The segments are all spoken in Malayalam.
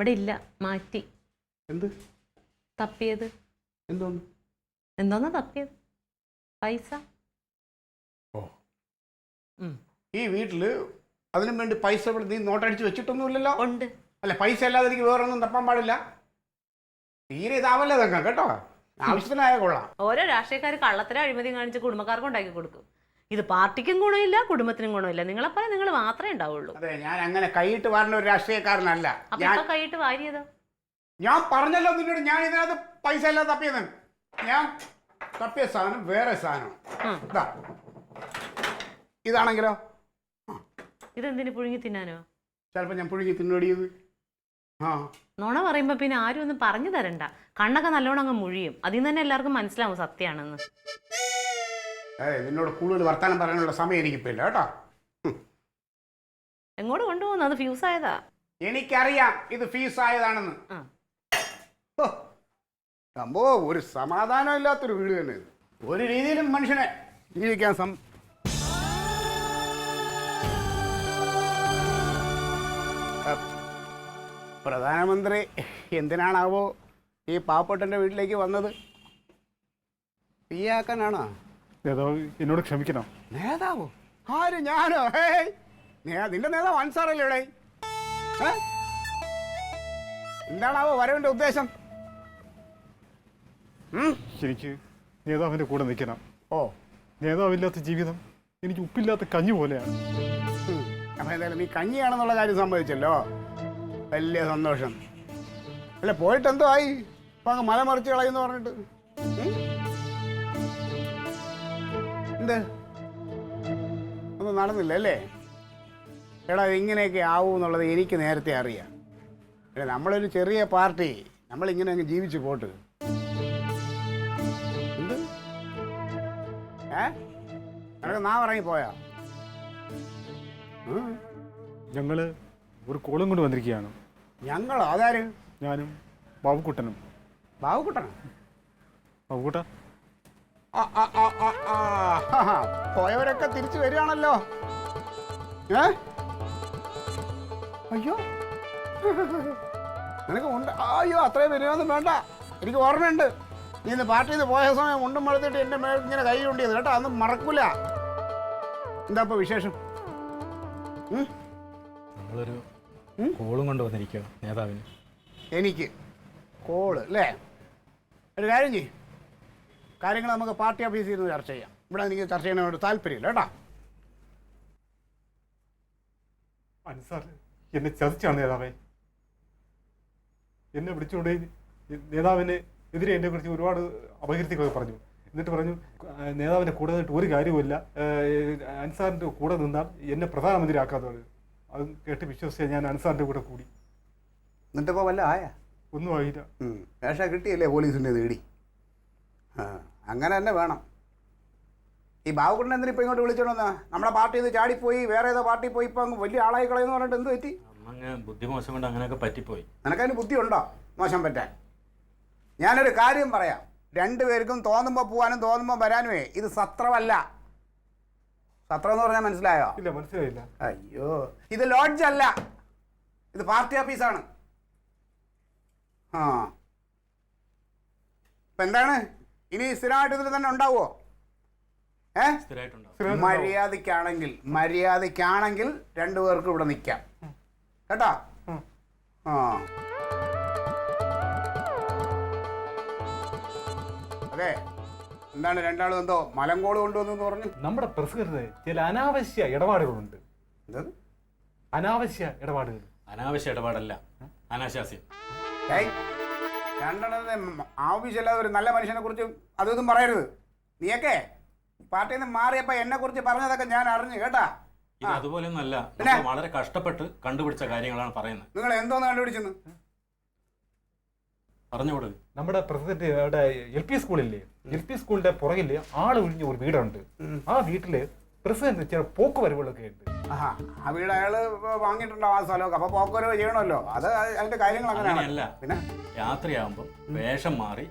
അവിടെ ഇല്ല, മാറ്റി. എന്ത് തപ്പിയത്? എന്തോന്നാ തപ്പിയത്? പൈസ. ഓ, ഈ വീട്ടില് അതിനു വേണ്ടി പൈസ നീ നോട്ടടിച്ച് വെച്ചിട്ടൊന്നുമില്ലല്ലോ? ഉണ്ട്. അല്ല, പൈസ അല്ലാതെ എനിക്ക് വേറെ ഒന്നും തപ്പാൻ പാടില്ല. തീരെ ഇതാവല്ലേ തങ്ക, കേട്ടോ? ആവശ്യത്തിനായ കൊള്ളാം. ഓരോ രാഷ്ട്രീയക്കാർ കള്ളത്തര അഴിമതി കാണിച്ച് കുടുംബക്കാർക്ക് ഉണ്ടാക്കി കൊടുക്കും. ഇത് പാർട്ടിക്കും ഗുണമില്ല, കുടുംബത്തിനും ഗുണമില്ല. നിങ്ങളെപ്പോലെ നിങ്ങൾ മാത്രമേ ഉണ്ടാവുള്ളൂ. അതെ, ഞാൻ അങ്ങനെ കൈയിട്ട് വാരുന്ന ഒരു രാഷ്ട്രീയക്കാരനല്ല. അപ്പൊ കൈയിട്ട് വാരിയതോ? ഞാൻ പറഞ്ഞല്ലോ നിന്നോട്, ഞാൻ ഇതിനകത്ത് പൈസ എല്ലാം തപ്പിയത്. ഞാൻ തപ്പിയ സാധനം വേറെ സാധനം. ഇതാണെങ്കിലോ? ഇതെന്തിനു പുഴുങ്ങി തിന്നാനോ? ചിലപ്പോ ഞാൻ പുഴുങ്ങി തിന്നോടിയത്. നുണ പറയുമ്പോ പിന്നെ ആരും ഒന്നും പറഞ്ഞു തരണ്ട. കണ്ണൊക്കെ നല്ലോണം അങ്ങ് മുഴിയും. അതിൽ നിന്ന് തന്നെ എല്ലാവർക്കും മനസ്സിലാവും സത്യമാണെന്ന്. നിന്നോട് കൂടുതൽ വർത്താനം പറയാനുള്ള സമയം എനിക്കിപ്പോ ഇല്ല, കേട്ടോ? എങ്ങോട്ട് കൊണ്ടുപോകുന്നു? അത് ഫ്യൂസ് ആയതാ. എനിക്കറിയാം ഇത് ഫീസ് ആയതാണെന്ന്. സംഭവം ഒരു സമാധാനം ഇല്ലാത്തൊരു വീട് തന്നെ. ഒരു രീതിയിലും മനുഷ്യനെ ജീവിക്കാൻ പ്രധാനമന്ത്രി എന്തിനാണാവോ ഈ പാവപ്പെട്ടൻ്റെ വീട്ടിലേക്ക് വന്നത്? തീയാക്കാനാണോ? നേതാവ് എന്നോട് ക്ഷമിക്കണം. നേതാവോ? ആര്? ഞാനോ? നിന്റെ നേതാവ് അൻസാറല്ലേ ഇവിടെ? എന്താണാവോ വരവിന്റെ ഉദ്ദേശം? എനിക്ക് നേതാവിന്റെ കൂടെ നിൽക്കണം. ഓ, നേതാവില്ലാത്ത ജീവിതം എനിക്ക് ഉപ്പില്ലാത്ത കഞ്ഞി പോലെയാണ്. അപ്പൊ എന്തായാലും നീ കഞ്ഞിയാണെന്നുള്ള കാര്യം സംഭവിച്ചല്ലോ, വലിയ സന്തോഷം. അല്ല, പോയിട്ട് എന്തോ ആയി? ഇപ്പൊ അങ്ങ് മല മറിച്ച് കളയെന്ന് പറഞ്ഞിട്ട് എന്ത് ഒന്നും നടന്നില്ല അല്ലേ? എടാ, ഇങ്ങനെയൊക്കെ ആവും എന്നുള്ളത് എനിക്ക് നേരത്തെ അറിയാം. അല്ല, നമ്മളൊരു ചെറിയ പാർട്ടി, നമ്മളിങ്ങനെ അങ്ങ് ജീവിച്ചു പോട്ട്. എന്ത് നിനക്ക് നാ ഇറങ്ങിപ്പോയാ? ഞങ്ങള് ഒരു കോളും കൊണ്ട് വന്നിരിക്കുകയാണ്. ഞങ്ങളോ? അതാര്? ഞാനും ബാബുക്കുട്ടനും. ബാബുക്കുട്ടനോ? ബാബുക്കുട്ട പോയവരൊക്കെ തിരിച്ചു വരികയാണല്ലോ. അയ്യോ, നിനക്ക് ഉണ്ട്? അയ്യോ, അത്രയും വരുമൊന്നും വേണ്ട. എനിക്ക് ഓർമ്മയുണ്ട്, നീ ഇന്ന് പാർട്ടിയിൽ നിന്ന് പോയ സമയം മുണ്ടും മടുത്തിട്ട് എൻ്റെ മേൽ ഇങ്ങനെ കൈ കൊണ്ടിയത് കേട്ടോ. അതൊന്നും മറക്കൂല. എന്താ ഇപ്പൊ വിശേഷം? നമ്മളൊരു കോളും കൊണ്ട് വന്നിരിക്കുക നേതാവിന്. എനിക്ക് കോള് അല്ലേ? ഒരു കാര്യം ചെയ്യും, കാര്യങ്ങൾ നമുക്ക് പാർട്ടി ഓഫീസിൽ നിന്ന് ചർച്ച ചെയ്യാം. ഇവിടെ എനിക്ക് ചർച്ച ചെയ്യാനോട് താല്പര്യമില്ല കേട്ടോ. അൻസാർ എന്നെ ചതിച്ചാണ് നേതാവേ. എന്നെ വിളിച്ചുകൊണ്ട് നേതാവിന് എതിരെ എന്നെ കുറിച്ച് ഒരുപാട് അപകീർത്തികളൊക്കെ പറഞ്ഞു. എന്നിട്ട് പറഞ്ഞു നേതാവിൻ്റെ കൂടെ നിന്നിട്ട് ഒരു കാര്യവുമില്ല, അൻസാറിൻ്റെ കൂടെ നിന്നാൽ എന്നെ പ്രധാനമന്ത്രി ആക്കാത്തത്. അത് കേട്ട് വിശ്വസിച്ച ഞാൻ അൻസാറിൻ്റെ കൂടെ കൂടി. എന്നിട്ടിപ്പോൾ വല്ല ആയ? ഒന്നും ആയില്ല. വേഷ കിട്ടിയല്ലേ പോലീസിൻ്റെ നേടി? അങ്ങനെ തന്നെ വേണം. ഈ ബാബുക്കുട്ടൻ എന്തിനാ ഇപ്പം ഇങ്ങോട്ട് വിളിച്ചോണ്ടെന്നാ? നമ്മുടെ പാർട്ടിയിൽ നിന്ന് ചാടിപ്പോയി വേറെ ഏതോ പാർട്ടിയിൽ പോയി ഇപ്പം വലിയ ആളായി കളയെന്ന് പറഞ്ഞിട്ട് എന്ത് പറ്റി? ബുദ്ധി മോശം കൊണ്ട് അങ്ങനെയൊക്കെ പറ്റിപ്പോയി. നിനക്കതിന് ബുദ്ധി ഉണ്ടോ മോശം പറ്റാൻ? ഞാനൊരു കാര്യം പറയാം, രണ്ടുപേർക്കും തോന്നുമ്പോൾ പോകാനും തോന്നുമ്പോൾ വരാനുമേ ഇത് സത്രമല്ല. സത്രം എന്ന് പറഞ്ഞാൽ മനസ്സിലായോ? ഇല്ല, മനസ്സിലായില്ല. അയ്യോ, ഇത് ലോഡ്ജ് അല്ല, ഇത് പാർട്ടി ഓഫീസാണ്. ഇപ്പം എന്താണ് ഇനി സ്ഥിരമായിട്ട് ഇതിൽ തന്നെ ഉണ്ടാവുമോ? മര്യാദയ്ക്കാണെങ്കിൽ രണ്ടുപേർക്കും ഇവിടെ നിൽക്കാം കേട്ടോ. അതെ, എന്താണ് രണ്ടാളും എന്തോ മലങ്കോട് കൊണ്ടുവന്നു പറഞ്ഞു? നമ്മുടെ പ്രസിഡന്റ് ചില അനാവശ്യ ഇടപാടുകളുണ്ട്. അനാവശ്യ ഇടപാടുകൾ. അനാവശ്യ ഇടപാടല്ല, അനാശാസ്യം. രണ്ടെണ്ണം ആവശ്യമില്ലാതെ ഒരു നല്ല മനുഷ്യനെ കുറിച്ച് അതൊന്നും പറയരുത്. നീയൊക്കെ പാർട്ടിയിൽ നിന്ന് മാറിയപ്പോ എന്നെ കുറിച്ച് പറഞ്ഞതൊക്കെ ഞാൻ അറിഞ്ഞു കേട്ടാ. ഇത് അതുപോലെയൊന്നല്ല, വളരെ കഷ്ടപ്പെട്ട് കണ്ടുപിടിച്ച കാര്യങ്ങളാണ് പറയുന്നത്. നിങ്ങൾ എന്തോന്ന് കണ്ടുപിടിച്ചെന്ന് പറഞ്ഞുകൂട്. നമ്മുടെ പ്രസിഡന്റ് അവിടെ LP സ്കൂളില്ലേ, LP സ്കൂളിന്റെ പുറകില് ആള് ഒഴിഞ്ഞ ഒരു വീടുണ്ട്. ആ വീട്ടില് പ്രസിഡന്റ് ചില പോക്കുവരവുകളൊക്കെ ഉണ്ട്. ആ വീട് അയാള് വാങ്ങിയിട്ടുണ്ടാവും, ആ സ്ഥലമൊക്കെ. അപ്പൊ പോക്കുവരവ് ചെയ്യണമല്ലോ, അത് അതിന്റെ കാര്യങ്ങൾ അങ്ങനെയല്ല. പിന്നെ രാത്രിയാകുമ്പോൾ വേഷം മാറി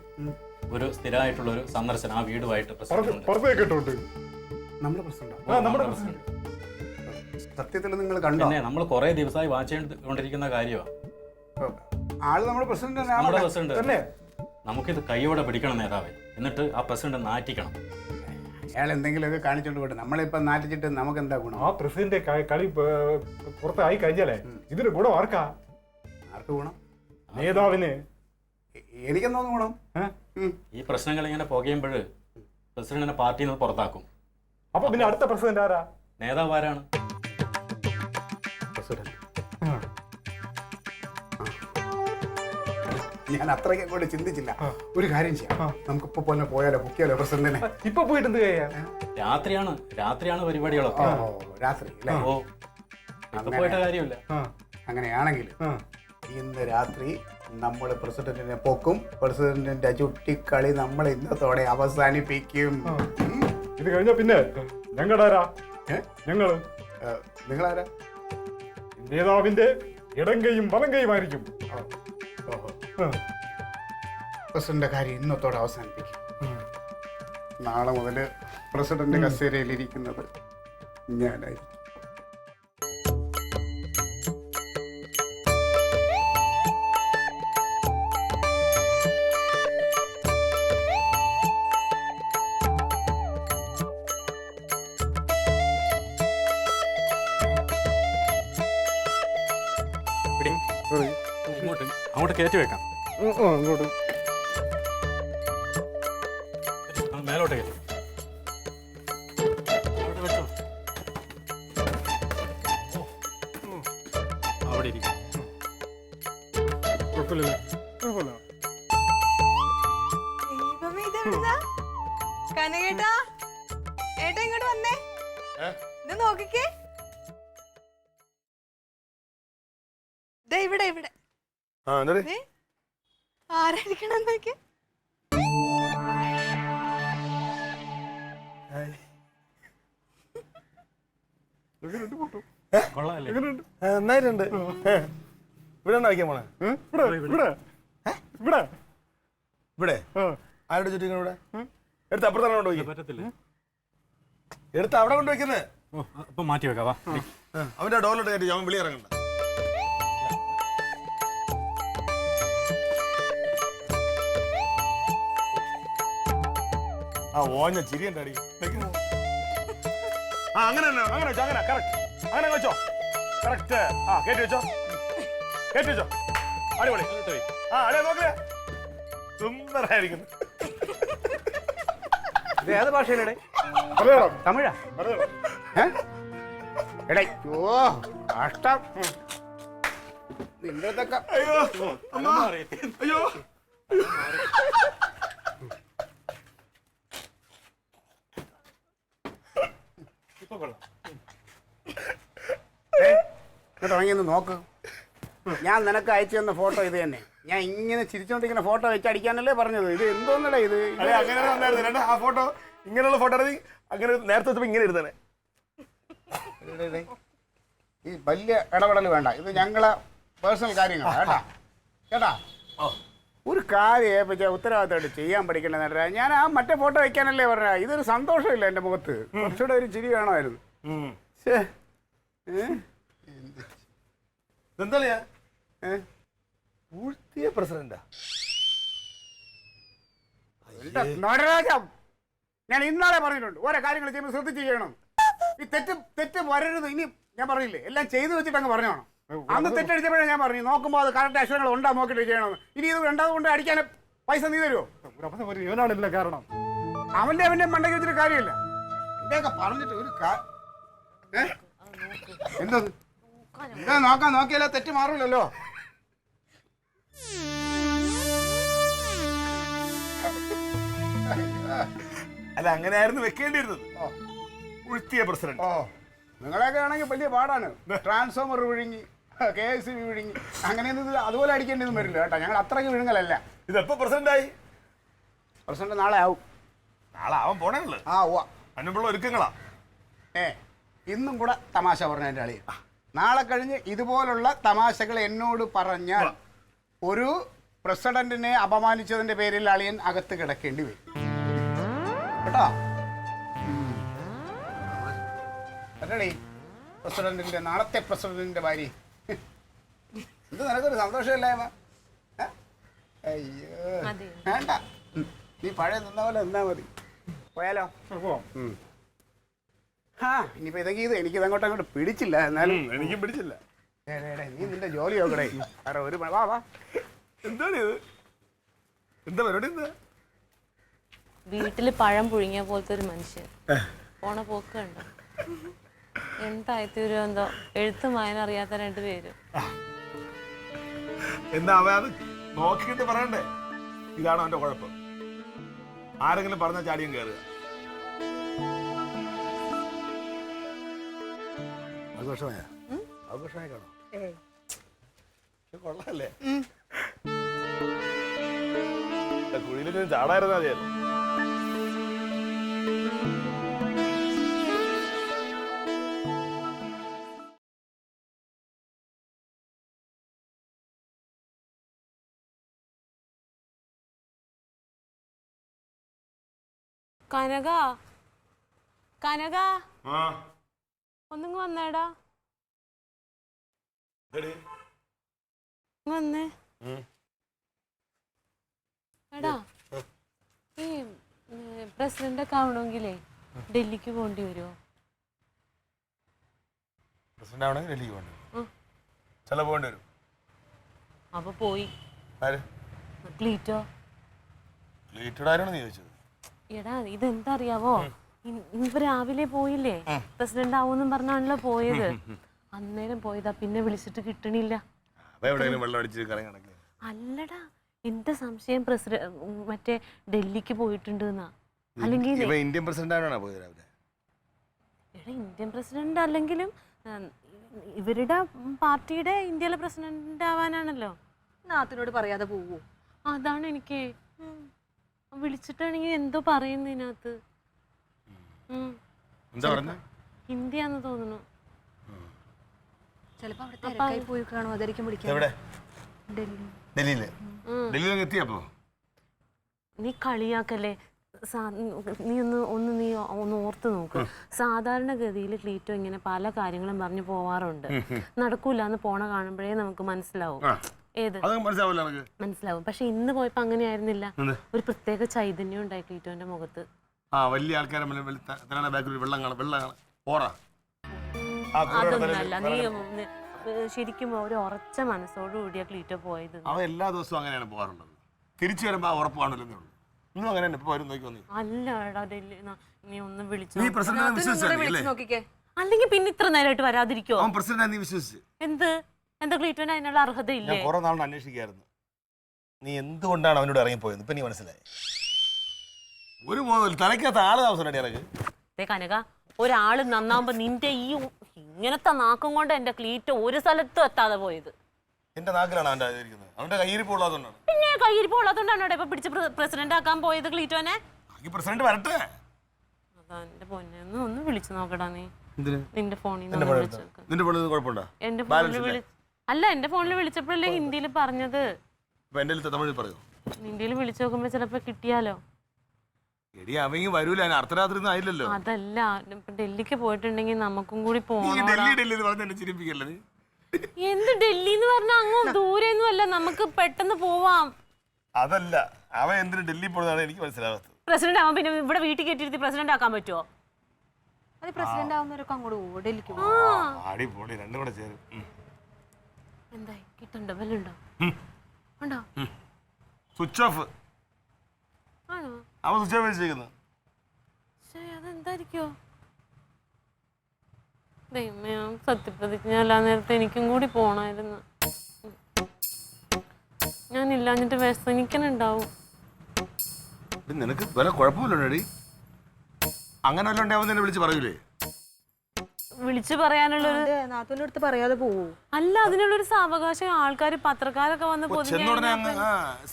ഒരു സ്ഥിരമായിട്ടുള്ള ഒരു സന്ദർശനം ആ വീടുമായിട്ട് സത്യത്തിൽ നിങ്ങൾ കണ്ടോ? നമ്മൾ കുറെ ദിവസമായി വാച്ച് ചെയ്തുകൊണ്ടിരിക്കുന്ന കാര്യമാണ്. ആള് നമ്മുടെ പ്രസിഡന്റ് നമ്മുടെ തന്നെയാണ്. പ്രസിഡന്റ് തന്നെ നമുക്കിത് കൈയോടെ പിടിക്കണം നേതാവേ, എന്നിട്ട് ആ പ്രസിഡന്റ് നാറ്റിക്കണം. അയാൾ എന്തെങ്കിലുമൊക്കെ കാണിച്ചോണ്ട് പോട്ടെ. നമ്മളിപ്പം നാട്ടിച്ചിട്ട് നമുക്ക് എന്താ ഗുണം? ആ പ്രസിഡന്റ് കളി പുറത്തായി കഴിഞ്ഞാലേ ഇതിന് ഗുണം ആർക്കാ? ആർക്ക് ഗുണം? നേതാവിന്. എനിക്കെന്തോന്ന് ഗുണം? ഈ പ്രശ്നങ്ങൾ ഇങ്ങനെ പുകയുമ്പോൾ പ്രസിഡന്റിനെ പാർട്ടിയിൽ നിന്ന് പുറത്താക്കും. അപ്പൊ പിന്നെ അടുത്ത പ്രസിഡന്റ് ആരാ? നേതാവ് ആരാണ്? പ്രസിഡന്റ്. ഞാൻ അത്രയ്ക്ക് അങ്ങോട്ട് ചിന്തിച്ചില്ല. ഒരു കാര്യം ചെയ്യാം, നമുക്കിപ്പോ പോലെ പോയാലോ, പൊക്കിയാലോ പ്രസിഡന്റിനെ? ഇപ്പൊ പോയിട്ട് എന്ത് ചെയ്യാ? രാത്രിയാണ് പരിപാടികളൊക്കെ. രാത്രി അല്ലേ? ഓ, ഇപ്പൊ പോയിട്ട് കാര്യമില്ല. അങ്ങനെയാണെങ്കിൽ ഇന്ന് രാത്രി നമ്മൾ പ്രസിഡന്റിനെ പൊക്കും. പ്രസിഡന്റിന്റെ ചുട്ടിക്കളി നമ്മൾ ഇന്നത്തോടെ അവസാനിപ്പിക്കും. ഇത് കഴിഞ്ഞ പിന്നെ ഞങ്ങളാരാ? ഞങ്ങള് നിങ്ങളാരാ? നേതാവിന്റെ ഇടങ്കയും വലങ്കയുമായിരിക്കും. പ്രസിഡന്റ് കാര്യം ഇന്നത്തോടെ അവസാനിപ്പിക്കും. നാളെ മുതൽ പ്രസിഡന്റ് കസേരയിലിരിക്കുന്നത് ഞാനായിരിക്കും. അങ്ങോട്ട് കയറ്റി വെക്കാം. ഇങ്ങോട്ട് മേലോട്ട് കയറ്റി വെച്ചോ. അവിടെ ഇരിക്കും. കുഴപ്പമില്ല. ദൈവമേ, ഇതെവിടുന്നാ? കനകേട്ടാ, ഏട്ടാ ഇങ്ങോട്ട് വന്നേ. ഇത് നോക്കിക്കേ. ദേ ഇവിടെ ഇവിടെ. ദേ, ആരായിരിക്കണം നോക്കിയേ. കൊള്ളാല്ലേ? നന്നായിട്ടുണ്ട്. ഇവിടെ വയ്ക്കാൻ പോണേ? ഇവിടെ ഇവിടെ ആരുടെ ചുറ്റിങ്ങനെ ഇവിടെ എടുത്ത് അപ്പുറത്താണ് കൊണ്ട് വയ്ക്കും. പറ്റത്തില്ല. എടുത്ത് അവിടെ കൊണ്ട് വെക്കുന്നത്. അപ്പൊ മാറ്റി വെക്കാം. വാ. അവന്റെ ഡോറിലോട്ട് കയറ്റി അവൻ വിളി ഇറങ്ങണ്ട. ആ ഓഞ്ഞ ചിരിയൻ്റെ അടി. ആ അങ്ങനെ തന്നെ, അങ്ങനെ വെച്ചോ, അങ്ങനെ കറക്റ്റ്, അങ്ങനെ വെച്ചോ, കറക്റ്റ്. ആ കയറ്റി വെച്ചോ, കയറ്റി വെച്ചോ, അടിപൊളി. ആ അടിയാ നോക്കില്ലേ, സുന്ദരായിരിക്കുന്നു. ഇത് ഏത് ഭാഷയിലൂടെ? മലയാളം. തമിഴാ? എടേ, ഓ കഷ്ടം. നിങ്ങളതൊക്കെ അയ്യോ അമ്മ, അയ്യോ തുടങ്ങിയെന്ന് നോക്ക്. ഞാൻ നിനക്ക് അയച്ചു തന്ന ഫോട്ടോ ഇത് തന്നെ. ഞാൻ ഇങ്ങനെ ചിരിച്ചോണ്ടിരിക്കുന്ന ഫോട്ടോ വെച്ച് അടിക്കാനല്ലേ പറഞ്ഞത്. ഇത് എന്തോന്നടാ ഇത്? അതെ അങ്ങനെ വന്നായിരുന്നു. രണ്ട് ആ ഫോട്ടോ, ഇങ്ങനെയുള്ള ഫോട്ടോ അങ്ങനെ നേരത്തെ വെച്ചപ്പോ ഇങ്ങനെ ഇരുന്നേ. ഈ വലിയ ഇടപെടൽ വേണ്ട. ഇത് ഞങ്ങളെ പേഴ്സണൽ കാര്യങ്ങളാണ് കേട്ടാ. കേട്ടാ, ഒരു കാര്യം ഏൽപ്പിച്ച ഉത്തരവാദിത്തമായിട്ട് ചെയ്യാൻ പഠിക്കണ്ടെന്ന്. ഞാൻ ആ മറ്റേ ഫോട്ടോ വെക്കാനല്ലേ പറഞ്ഞ. ഇതൊരു സന്തോഷമില്ല എൻ്റെ മുഖത്ത്. കുറച്ചുകൂടെ ഒരു ചിരി വേണമായിരുന്നു. എന്താ പൂഴ്ത്തിയ പ്രസിഡന്റാ നടരാജം. ഞാൻ ഇന്നാളെ പറഞ്ഞിട്ടുണ്ട്, ഓരോ കാര്യങ്ങൾ ചെയ്യുമ്പോൾ ശ്രദ്ധിച്ച് ചെയ്യണം. ഈ തെറ്റ് വരരുത്. ഇനി ഞാൻ പറഞ്ഞില്ലേ, എല്ലാം ചെയ്തു വെച്ചിട്ട് അങ്ങ് പറഞ്ഞോണം. അന്ന് തെറ്റടിച്ചപ്പോഴേ ഞാൻ പറഞ്ഞു, നോക്കുമ്പോൾ അത് കറക്റ്റ് അക്ഷരങ്ങൾ ഉണ്ടാ നോക്കിയിട്ട് ചെയ്യണമെന്ന്. ഇനി ഇത് രണ്ടാമത് കൊണ്ട് അടിക്കാൻ പൈസ നീ തരുമോ? ഇവനാണല്ല കാരണം. അവന്റെ മണ്ടയ്ക്ക് വെച്ചിട്ട് കാര്യമില്ല. എന്തൊക്കെ പറഞ്ഞിട്ട് ഒരു എന്താ എന്താ നോക്കിയാലോ തെറ്റ് മാറില്ലല്ലോ. അല്ല അങ്ങനെയായിരുന്നു വെക്കേണ്ടിയിരുന്നത്. പൂഴ്ത്തിയ പ്രസിഡന്റ്. ഓ, നിങ്ങളെയൊക്കെ ആണെങ്കിൽ വലിയ പാടാണ്. ട്രാൻസ്ഫോമർ വിഴുങ്ങി, KSB വിഴുങ്ങി, അങ്ങനെയൊന്നും ഇത് അതുപോലെ അടിക്കേണ്ടതും വരില്ല കേട്ടോ. ഞങ്ങൾ അത്രയ്ക്ക് വിഴുങ്ങലല്ല. ഇതെപ്പോ പ്രസിഡന്റായി? പ്രസിഡന്റ് നാളെ ആവും. നാളെ അവൻ പോണേള്ളു. ആ ഉവ്വ. അതിനുള്ള ഒരുക്കങ്ങളാ. ഇന്നും കൂടെ തമാശ പറഞ്ഞ എൻ്റെ അളിയ. നാളെ കഴിഞ്ഞ് ഇതുപോലുള്ള തമാശകൾ എന്നോട് പറഞ്ഞാൽ ഒരു പ്രസിഡന്റിനെ അപമാനിച്ചതിന്റെ പേരിൽ അളിയൻ അകത്ത് കിടക്കേണ്ടി വരും കേട്ടോ. അല്ലടേ പ്രസിഡന്റിന്റെ, നാളത്തെ പ്രസിഡന്റിന്റെ ഭാര്യ. ഇത് നിനക്കൊരു സന്തോഷമില്ലായ്മ? അയ്യോ മതി. വേണ്ട നീ പഴയ നിന്ന പോലെ നിന്നാ മതി. പോയാലോ? പോവാം. ആ ഇനിയിപ്പോ ഇതൊക്കെ എനിക്കിത് അങ്ങോട്ട് പിടിച്ചില്ല. എന്നാലും എനിക്കും പിടിച്ചില്ല. നീ നിന്റെ ജോലി നോക്കടേ. കാരണം ഒരു വാ വാ. എന്താണ് ഇത്? എന്താ പരിപാടി? എന്താ വീട്ടില് പഴം പുഴുങ്ങിയ പോലത്തെ ഒരു മനുഷ്യൻ പോണ പോക്ക് കണ്ടോ? എന്തായിത്തീരും എന്തോ. എഴുത്തും വായന അറിയാത്ത 2 പേരും. എന്താ അവ അത് നോക്കിയിട്ട് പറയണ്ടേ? ഇതാണോ അവന്റെ കുഴപ്പം? ആരെങ്കിലും പറഞ്ഞ ചാടിയും കയറുക. ആഘോഷമായ ആഘോഷമായി കാണോ? കൊള്ളാല്ലേ? കുഴിയിലേക്ക് ചാടായിരുന്നാ മതിയല്ലോ. കനക കനക ആ ഒന്നിങ്ങ് വന്നേടാ. എടി. വന്നേ. എടാ ഈ പ്രസിഡന്റ് ഒക്കെ ആവണമെങ്കിലേ ഡൽഹിക്ക് പോകേണ്ടി വരുമോ? പ്രസിഡന്റ് ആവണമെങ്കിൽ ഡൽഹിക്ക് പോകേണ്ടി വരും. ചില പോകേണ്ടി വരും. അപ്പൊ പോയി. ആര്? ക്ലീറ്റോ. ക്ലീറ്റോട് ആരാണ് നീ ചോദിച്ചത്? എടാ ഇതെന്താ അറിയാവോ? ഇന്നിപ്പോ രാവിലെ പോയില്ലേ, പ്രസിഡന്റ് ആവൂന്നും പറഞ്ഞാണല്ലോ പോയത്. അന്നേരം പോയതാ, പിന്നെ വിളിച്ചിട്ട് കിട്ടണില്ല. അല്ലടാ എന്റെ സംശയം മറ്റേ ഡൽഹിക്ക് പോയിട്ടുണ്ട് എന്നാ. അല്ലെങ്കിൽ ഇന്ത്യൻ പ്രസിഡന്റ് പോയത് രാവിലെ. എടാ ഇന്ത്യൻ പ്രസിഡന്റ് അല്ലെങ്കിലും ഇവരുടെ പാർട്ടിയുടെ ഇന്ത്യയിലെ പ്രസിഡന്റ് ആവാനാണല്ലോ. നാത്തിനോട് പറയാതെ പോവോ? അതാണ് എനിക്ക് വിളിച്ചിട്ടാണെങ്കിൽ എന്തോ പറയുന്നതിനകത്ത് ഹിന്ദിയാന്ന് തോന്നുന്നു. ചിലപ്പോ അവിടെ തിരക്കായി പോയി കാണോ, അതായിരിക്കും വിളിക്കാൻ. നീ കളിയാക്കല്ലേ. നീ ഒന്ന് ഓർത്ത് നോക്ക്. സാധാരണഗതിയിൽ ക്ലീറ്റോ ഇങ്ങനെ പല കാര്യങ്ങളും പറഞ്ഞു പോവാറുണ്ട്. നടക്കൂലെന്ന് പോണ കാണുമ്പോഴേ നമുക്ക് മനസ്സിലാവും. ഏത് മനസ്സിലാവും. പക്ഷെ ഇന്ന് പോയപ്പോ അങ്ങനെ ആയിരുന്നില്ല. ഒരു പ്രത്യേക ചൈതന്യം ഉണ്ടായി ക്ലീറ്റോന്റെ മുഖത്ത്. വലിയ ആൾക്കാരെ അതൊന്നല്ല, നീ ശരിക്കും ഒരു ഉറച്ച മനസ്സോടുകൂടിയ ക്ലീറ്റോ പോയത്. അവൻ എല്ലാ ദിവസവും അങ്ങനെയാണ് പോകാറുള്ളത്. തിരിച്ചു വരുമ്പോ ആ ഉറപ്പ് കാണുമല്ലോ. ഇന്നും അങ്ങനെ അല്ലടാ ഡൽഹി നീ ഒന്ന് വിളിച്ചു. അല്ലെങ്കിൽ പിന്നെ ഇത്ര നേരമായിട്ട് വരാതിരിക്കോ? എന്ത് എന്താ ക്ലീറ്റോന് അതിനുള്ള അർഹതയില്ലേ? കുറെ നാളിന് അന്വേഷിക്കായിരുന്നു നീ എന്തുകൊണ്ടാണ് അവനോട് ഇറങ്ങിപ്പോയത്. ഇപ്പൊ നീ മനസ്സിലായി. ഒരു തലയ്ക്കകത്ത് ആള് താമസം. കനക, ഒരാള് നന്നാവുമ്പോ നിന്റെ ഈ ഇങ്ങനത്തെ നാക്കും കൊണ്ട് എന്റെ ക്ലീറ്റോ ഒരു സ്ഥലത്തും എത്താതെ പോയത്. എന്റെ നാക്കിലാണ് അവന്റെ കയ്യിരിപ്പുള്ളതുകൊണ്ടാണ്. പിന്നെ കയ്യിരിപ്പുള്ളതുകൊണ്ടാണ് ഇപ്പൊ പിടിച്ച് പ്രസിഡന്റ് ആക്കാൻ പോയത് ക്ലീറ്റോനെ. പ്രസിഡന്റ് വരട്ടെ. അതാ എന്റെ പൊന്നെ, ഒന്ന് വിളിച്ചു നോക്കടാ നീ. നിന്റെ ഫോണിൽ എന്റെ ഫോണിൽ വിളിച്ചപ്പോഴല്ലേ ഹിന്ദിയിൽ പറഞ്ഞത്. ഹിന്ദിയിൽ വിളിച്ചു നോക്കുമ്പോ ചിലപ്പോ കിട്ടിയാലോ. അതല്ല, ഡൽഹിക്ക് പോയിട്ടുണ്ടെങ്കിൽ നമുക്കും കൂടി പോകണം. എന്ത് ഡൽഹി എന്ന് പറഞ്ഞാൽ അങ്ങ് ദൂരെയൊന്നും അല്ല, നമുക്ക് പെട്ടെന്ന് പോവാം. അതല്ല, അവൻ എന്തിനു ഡൽഹി പോയതാണ് എനിക്ക് മനസ്സിലാവാത്തത്. പ്രസിഡന്റ് ആവാൻ പിന്നെ ഇവിടെ വീട്ടിൽ കയറ്റിയിരുത്തി പ്രസിഡന്റ് ആക്കാൻ പറ്റുമോ? അത് പ്രസിഡന്റ് ആവുന്നവരൊക്കെ അങ്ങോട്ട് ഡൽഹിക്ക് രണ്ടും കൂടെ ചേരും. എന്തായി കിട്ടണ്ടോ? വല്ലുണ്ടോ? ഉണ്ടോ? Switch off. ആണോ? അവൻ സ്വിച്ച് ഓഫ് വെച്ചിരിക്കുന്നു. അതെന്തായിരിക്കോ? ദൈവമേ, സത്യപ്രതിജ്ഞ എല്ലാ നേരത്തെ എനിക്കും കൂടി പോണായിരുന്നു. ഞാനില്ലാഞ്ഞിട്ട് വ്യസനിക്കനുണ്ടാവും. നിനക്ക് വല്ല കുഴപ്പമില്ലടി. അങ്ങനെ വല്ല ഉണ്ടാവും നിന്നെ വിളിച്ച് പറയൂലേ? വിളിച്ചു പറയാനുള്ളൊരു നാത്തൂനടുത്ത് പറയാതെ പോവോ? അല്ല, അതിനുള്ളൊരു സാവകാശം ആൾക്കാർ പത്രക്കാരൊക്കെ വന്ന്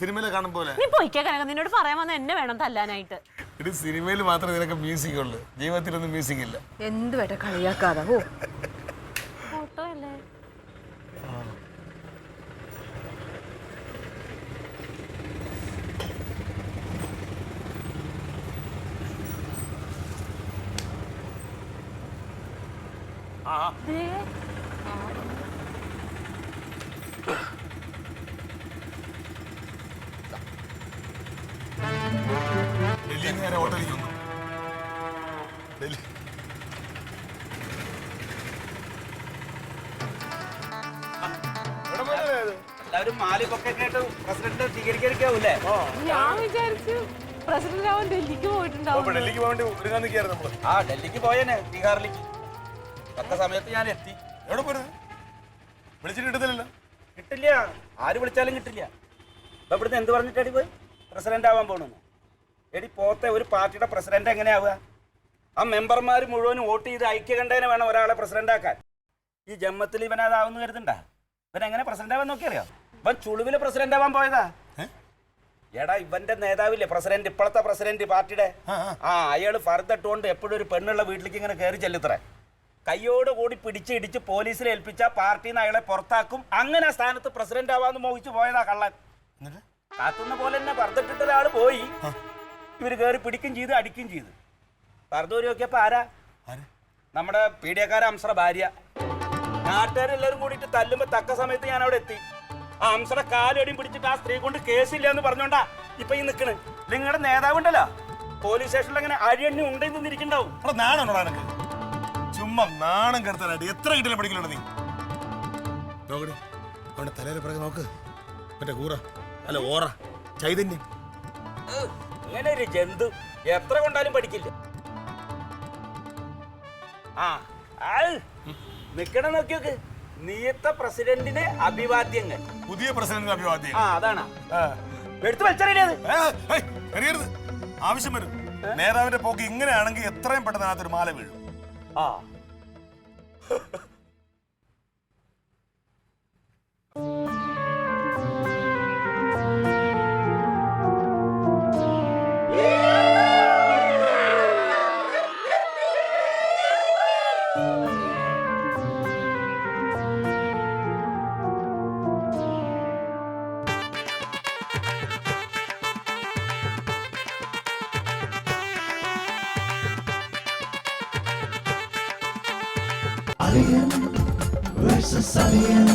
സിനിമയിൽ കാണും പോലെ. നീ പോയിക്കേ കനക, നിന്നോട് പറയാൻ വന്ന എന്നെ വേണം തല്ലാനായിട്ട്. ഇത് സിനിമയിൽ മാത്രമേ നിനക്ക് മ്യൂസിക് ഉള്ളൂ, ജീവിതത്തിലൊന്നും മ്യൂസിക് ഇല്ല. എന്ത് വേണ്ട കളിയാക്കാതെ. ഓ ഫോട്ടോ അല്ലേ? ഡൽഹി. എവിടെ പോയതാ ഇത്? എല്ലാവരും മാലിപ്പൊക്കെ കേട്ട് പ്രസിഡന്റ് സ്വീകരിക്കാവൂലേ? ഞാൻ വിചാരിച്ചു പ്രസിഡന്റ് ആവാൻ ഡൽഹിക്ക് ഓ, പോയിട്ടുണ്ടാവും ഇപ്പൊ ഡൽഹിക്ക് പോകാൻ വേണ്ടി ഒരുങ്ങാൻ നിൽക്കുകയായിരുന്നു നമ്മള്. ആ ഡൽഹിക്ക് പോയേനെ, ബീഹാറിലേക്ക്. തക്ക സമയത്ത് ഞാൻ എത്തി. എവിടെ പോരുത്? വിളിച്ചിട്ട് കിട്ടുന്നില്ലല്ലോ. കിട്ടില്ല, ആര് വിളിച്ചാലും കിട്ടില്ല. ഇപ്പൊ ഇവിടുന്ന് എന്ത് പറഞ്ഞിട്ട് പോയി പ്രസിഡന്റ് ആവാൻ പോണെന്ന്? എടി പോത്തെ, ഒരു പാർട്ടിയുടെ പ്രസിഡന്റ് എങ്ങനെയാവുക? ആ മെമ്പർമാർ മുഴുവനും വോട്ട് ചെയ്ത് ഐക്യകണ്ഠേന വേണം ഒരാളെ പ്രസിഡന്റ് ആക്കാൻ. ഈ ജമ്മത്തിൽ ഇവനതാവുന്ന കരുതണ്ട. ഇവൻ എങ്ങനെ പ്രസിഡന്റ് ആവാൻ നോക്കിയറിയോ? ഇവൻ ചുളുവില് പ്രസിഡന്റ് ആവാൻ പോയതാ. എടാ, ഇവന്റെ നേതാവില്ലേ പ്രസിഡന്റ്, ഇപ്പോഴത്തെ പ്രസിഡന്റ് പാർട്ടിയുടെ, അയാള് ഫർദട്ടുകൊണ്ട് എപ്പോഴും ഒരു പെണ്ണുള്ള വീട്ടിലേക്ക് ഇങ്ങനെ കയറി ചെല്ലുത്രേ. കയ്യോട് കൂടി പിടിച്ച് ഇടിച്ച് പോലീസിൽ ഏൽപ്പിച്ച പാർട്ടിയിൽ നിന്ന് അയാളെ പുറത്താക്കും. അങ്ങനെ ആ സ്ഥാനത്ത് പ്രസിഡന്റ് ആവാന്ന് മോഹിച്ചു പോയതാ കള്ളൻ. കാത്തുന്ന പോലെ തന്നെ ഫർദട്ടിട്ട ഒരാള് പോയി. ഇവര് കയറി പിടിക്കും ചെയ്ത് അടിക്കും ചെയ്ത്. ഫർദൂരി നോക്കിയപ്പോ ആരാ? നമ്മുടെ പീഡിയക്കാര അംസറ ഭാര്യ. നാട്ടുകാരെല്ലാവരും കൂടിയിട്ട് തല്ലുമ്പോ തക്ക സമയത്ത് ഞാൻ അവിടെ എത്തി. ആ അംസറ കാലടിയും പിടിച്ചിട്ട് ആ സ്ത്രീ കൊണ്ട് കേസില്ല എന്ന് പറഞ്ഞോണ്ടാ ഇപ്പൊ ഈ നിക്കണ്. നിങ്ങളുടെ നേതാവുണ്ടല്ലോ പോലീസ് സ്റ്റേഷനിൽ അങ്ങനെ അഴിയണ്ണി ഉണ്ടെന്ന് നിന്നിരിക്കണ്ടാവും. അവിടെ നാണോടാ എനക്ക്? ചുമ്മാ നാണം കെടുത്താനായിട്ട് എത്ര കിട്ടില്ല പഠിക്കലുണ്ട് നീ. നോക്കടി, അവന്റെ തലയിൽ പിറകെ നോക്ക്. മറ്റേ കൂറ അല്ല ഓറ ചൈതന്യം. ഇങ്ങനെ ഒരു ജന്തു എത്ര കൊണ്ടാലും പഠിക്കില്ല. ആ നിക്കണ നോക്കി നോക്ക്. നിയത്ത പ്രസിഡന്റിന് അഭിവാദ്യങ്ങൾ. പുതിയ പ്രസിഡന്റിന് അഭിവാദ്യം. ആ അതാണ് എടുത്തു വലിച്ചറിയത്. അറിയരുത്, ആവശ്യം വരും. നേതാവിന്റെ പോക്ക് ഇങ്ങനെയാണെങ്കിൽ എത്രയും പെട്ടെന്ന് അതിനകത്തൊരു മാല വീഴും. ആ Alien versus Alien.